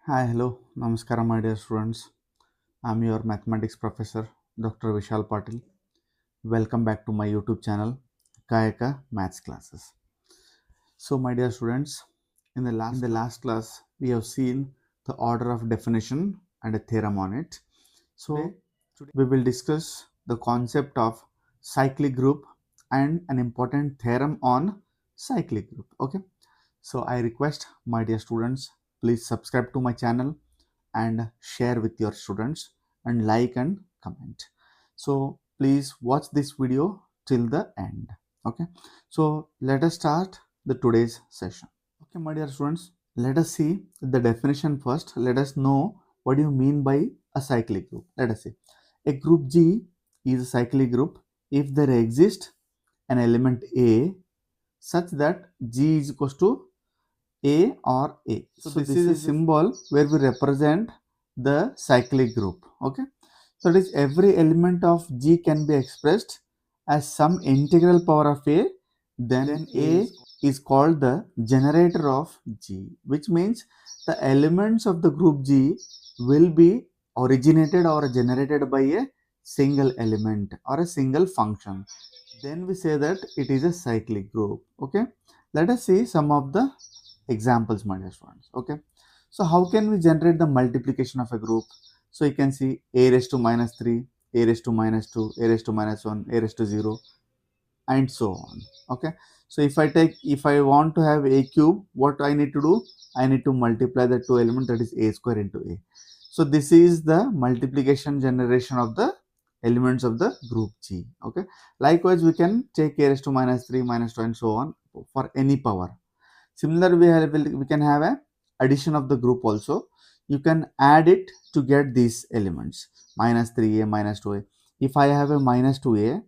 Hi, hello, namaskaram, my dear students. I'm your mathematics professor, Dr. Vishal Patil. Welcome back to my YouTube channel, Kayaka Maths Classes. So, my dear students, in the last class, we have seen the order of definition and a theorem on it. So, today we will discuss the concept of cyclic group and an important theorem on cyclic group. Okay. So, I request my dear students, please subscribe to my channel and share with your students and like and comment. So please watch this video till the end. Okay, so let us start the today's session. Okay, my dear students, let us see the definition first. Let us know what do you mean by a cyclic group. Let us see, a group G is a cyclic group if there exists an element A such that G is equals to A or A. So this is a symbol where we represent the cyclic group. Okay, so it is every element of G can be expressed as some integral power of A, then A is called the generator of G, which means the elements of the group G will be originated or generated by a single element or a single function. Then we say that it is a cyclic group. Okay, let us see some of the examples, my dear students. Okay, so how can we generate the multiplication of a group? So you can see a raised to minus 3, a raised to minus 2, a raised to minus 1, a raised to 0, and so on. Okay, so if I want to have a cube, what I need to do? I need to multiply the two elements, that is a square into a. So this is the multiplication generation of the elements of the group G. Okay, likewise we can take a raised to minus 3, minus 2, and so on for any power. Similarly, we can have a addition of the group also. You can add it to get these elements, minus 3a, minus 2a. If I have a minus 2a,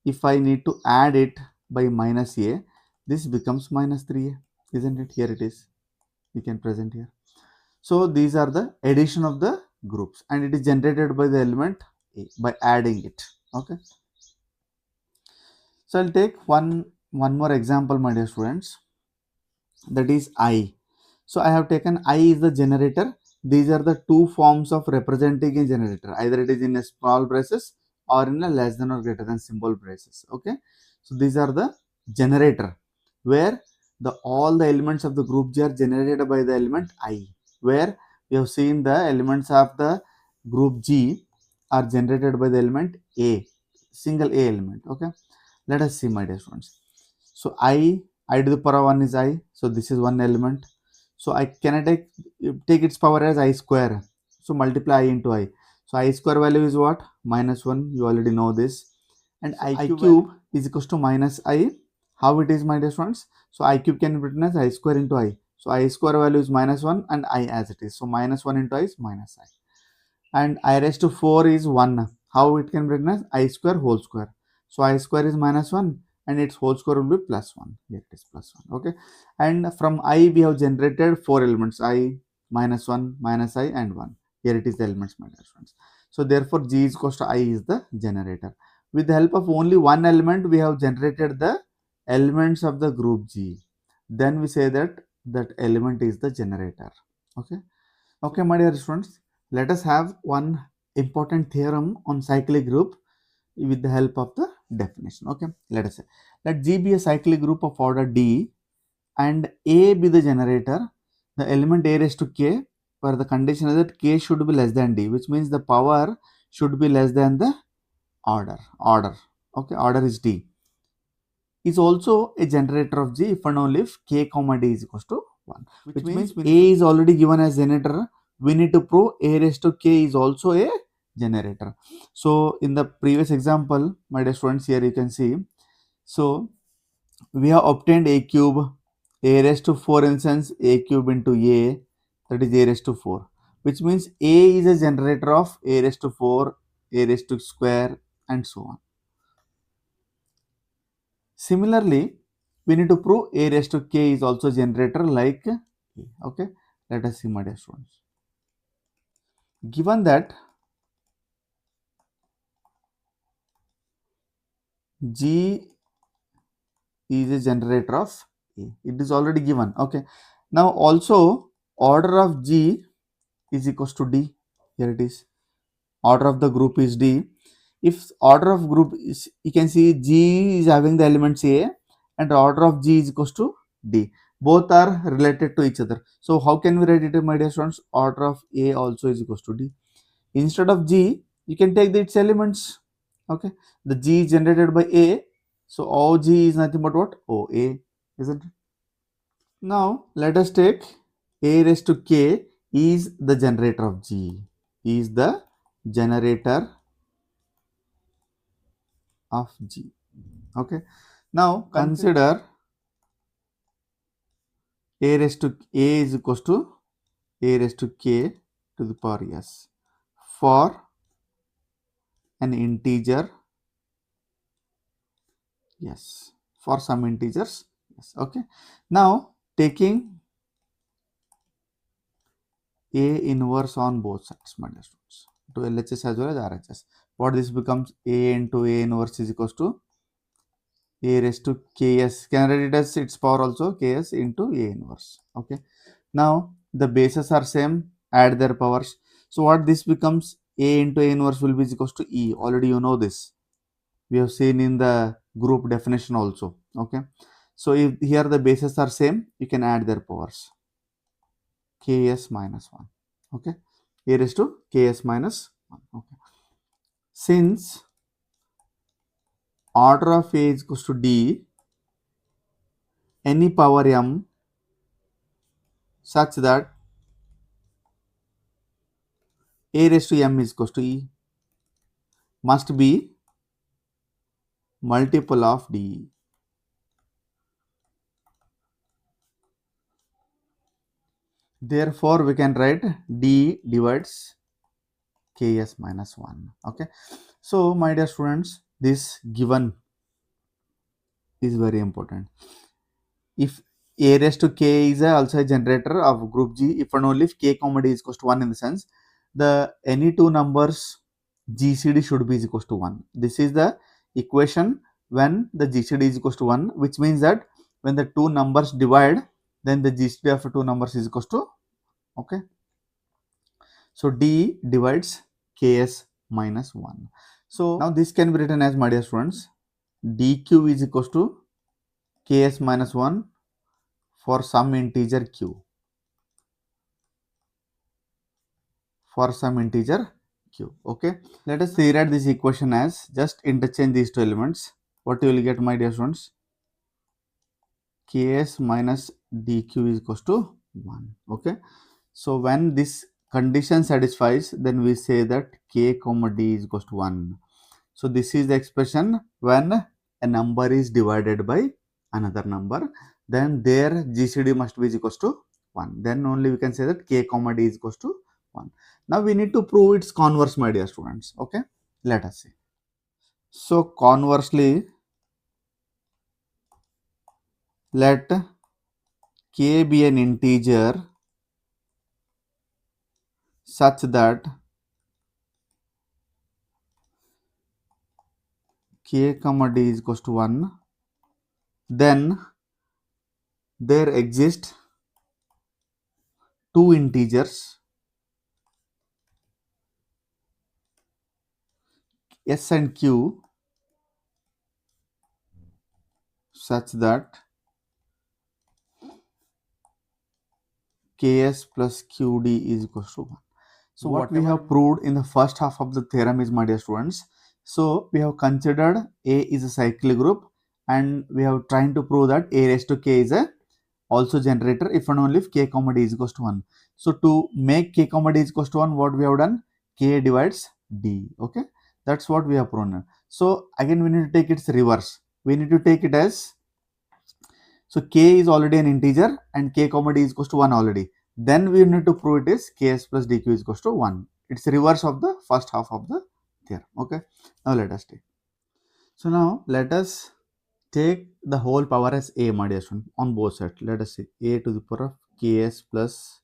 if I need to add it by minus a, this becomes minus 3a, isn't it? Here it is. We can present here. So these are the addition of the groups, and it is generated by the element a by adding it. Okay. So I'll take one more example, my dear students. That is I. So I have taken I is the generator. These are the two forms of representing a generator. Either it is in a small braces or in a less than or greater than symbol braces. Okay. So these are the generator where all the elements of the group G are generated by the element I. Where we have seen the elements of the group G are generated by the element A, single A element. Okay. Let us see, my dear students. So I to the power 1 is I. So this is one element. So I can take its power as I square. So multiply I into I. So I square value is what? Minus 1. You already know this. And so I cube is equals to minus I. How it is, my dear friends? So I cube can be written as I square into I. So I square value is minus 1 and I as it is. So minus 1 into I is minus I. And I raised to 4 is 1. How it can be written as I square whole square. So I square is minus 1 and its whole square will be plus 1. Here it is plus 1. Okay. And from I we have generated 4 elements. I, minus 1, minus I and 1. Here it is the elements, my dear friends. So therefore G is equals to I is the generator. With the help of only one element, we have generated the elements of the group G. Then we say that that element is the generator. Okay. Okay, my dear students, let us have one important theorem on cyclic group with the help of the definition. Okay, let us say, let G be a cyclic group of order D and A be the generator, the element A raised to K, where the condition is that K should be less than D, which means the power should be less than the order. Okay, order is D. Is also a generator of G if and only if K comma D is equals to 1, which means A is already given as generator. We need to prove A raised to K is also a generator. So in the previous example, my dear students, here you can see, so we have obtained A cube, A raised to 4 instance, A cube into A, that is A raised to 4, which means A is a generator of A raised to 4, A raised to square and so on. Similarly, we need to prove A raised to K is also generator like A. Okay, let us see, my dear students. Given that G is a generator of A, it is already given. Okay, now also order of G is equals to D. Here it is. Order of the group is D. If order of group is, you can see G is having the elements A and order of G is equals to D. Both are related to each other. So how can we write it, my dear students? Order of A also is equals to D. Instead of G, you can take its elements. Okay, the G is generated by A. So OG is nothing but what? OA, isn't it? Now let us take A raised to K is the generator of G. Is the generator of G. Okay. Now consider A raised to A is equals to A raised to K to the power S for an integer. Yes. For some integers. Yes. Okay. Now taking A inverse on both sides, my dear students, to LHS as well as RHS. What this becomes, A into A inverse is equals to A raised to Ks. Can write it as its power also, Ks into A inverse. Okay. Now the bases are same, add their powers. So what this becomes, A into A inverse will be equals to E. Already you know this. We have seen in the group definition also. Okay. So if here the bases are same, you can add their powers. Ks minus 1. Okay. A raised to Ks minus 1. Okay. Since order of A is equals to D, any power m such that A raised to m is equals to E must be multiple of D. Therefore, we can write D divides Ks minus 1. Okay. So, my dear students, this given is very important. If A raised to K is also a generator of group G, if and only if K comma D is equals to 1, in the sense the any two numbers GCD should be equals to 1. This is the equation when the GCD is equals to 1, which means that when the two numbers divide, then the GCD of the two numbers is equals to, okay. So D divides Ks minus 1. So now this can be written as, my dear students, dq is equals to Ks minus 1 for some integer q. For some integer q. Okay. Let us rewrite this equation as, just interchange these two elements. What you will get, my dear students? Ks minus dq is equals to 1. Okay. So when this condition satisfies, then we say that k comma d is equals to 1. So this is the expression when a number is divided by another number, then their GCD must be equals to 1. Then only we can say that k comma d is equals to 1. Now we need to prove its converse, my dear students. Okay. Let us see. So conversely, let k be an integer such that k comma d is equals to 1, then there exist two integers s and q such that Ks plus Qd is equals to 1. So what we have proved in the first half of the theorem is, my dear students, so we have considered A is a cyclic group and we have trying to prove that A raised to K is a also generator if and only if K comma D is equals to 1. So to make K comma D is equals to 1, what we have done? K divides D. Okay. That's what we have proven. So again we need to take its reverse. We need to take it as, so k is already an integer and k comma d is equals to 1 already. Then we need to prove it is ks plus dq is equals to 1. It's reverse of the first half of the theorem. Okay. Now let us take. So now let us take the whole power as a, my dear student, on both sides. Let us see a to the power of ks plus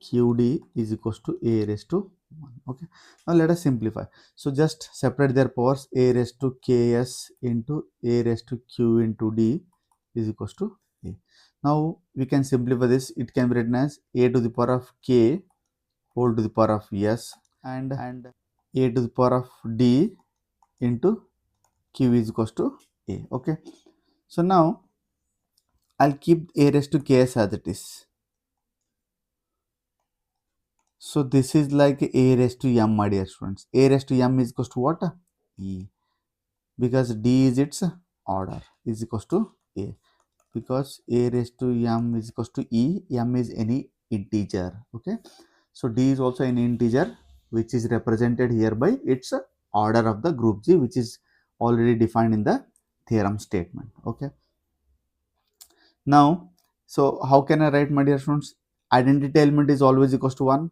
qd is equals to a raised to 1. Okay. Now let us simplify. So just separate their powers, a raised to ks into a raised to q into d is equals to a. Now we can simplify this. It can be written as a to the power of k whole to the power of s and a to the power of d into q is equals to a. Okay. So now I'll keep a raised to ks as it is. So this is like a raised to m, my dear students. A raised to m is equals to what? E. Because d is its order is equals to a. Because a raised to m is equals to e, m is any integer. Okay. So d is also an integer which is represented here by its order of the group G, which is already defined in the theorem statement. Okay. Now, so how can I write, my dear students? Identity element is always equals to 1.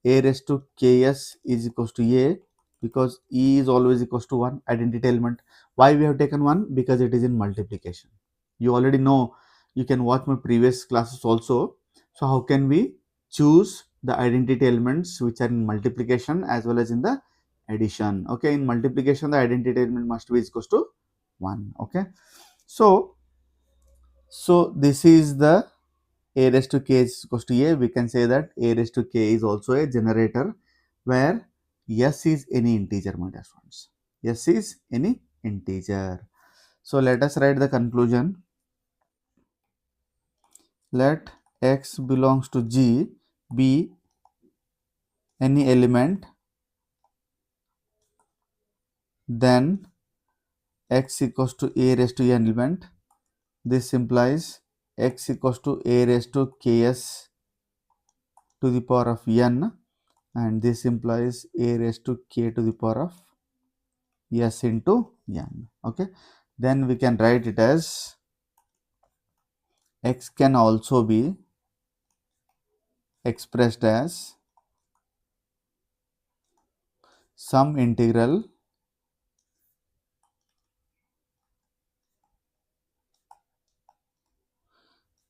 A raised to ks is equals to a, because e is always equals to 1 identity element. Why we have taken 1? Because it is in multiplication. You already know, you can watch my previous classes also. So how can we choose the identity elements which are in multiplication as well as in the addition? Okay, in multiplication the identity element must be equals to 1. Okay, so this is the a raised to k is equals to a. We can say that a raised to k is also a generator where s is any integer, my dear friends. S is any integer. So let us write the conclusion. Let x belongs to G be any element, then x equals to a raised to n element. This implies x equals to a raised to ks to the power of n, and this implies a raised to k to the power of s into n. Okay, then we can write it as x can also be expressed as some integral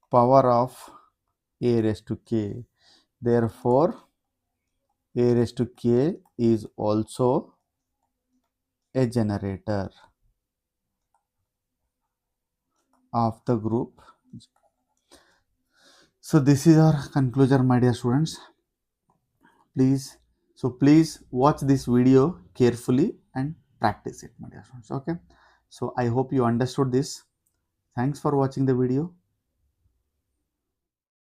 power of a raised to k. Therefore, a raised to k is also a generator of the group. So this is our conclusion, my dear students. Please watch this video carefully and practice it, my dear students. Okay, so I hope you understood this. Thanks for watching the video.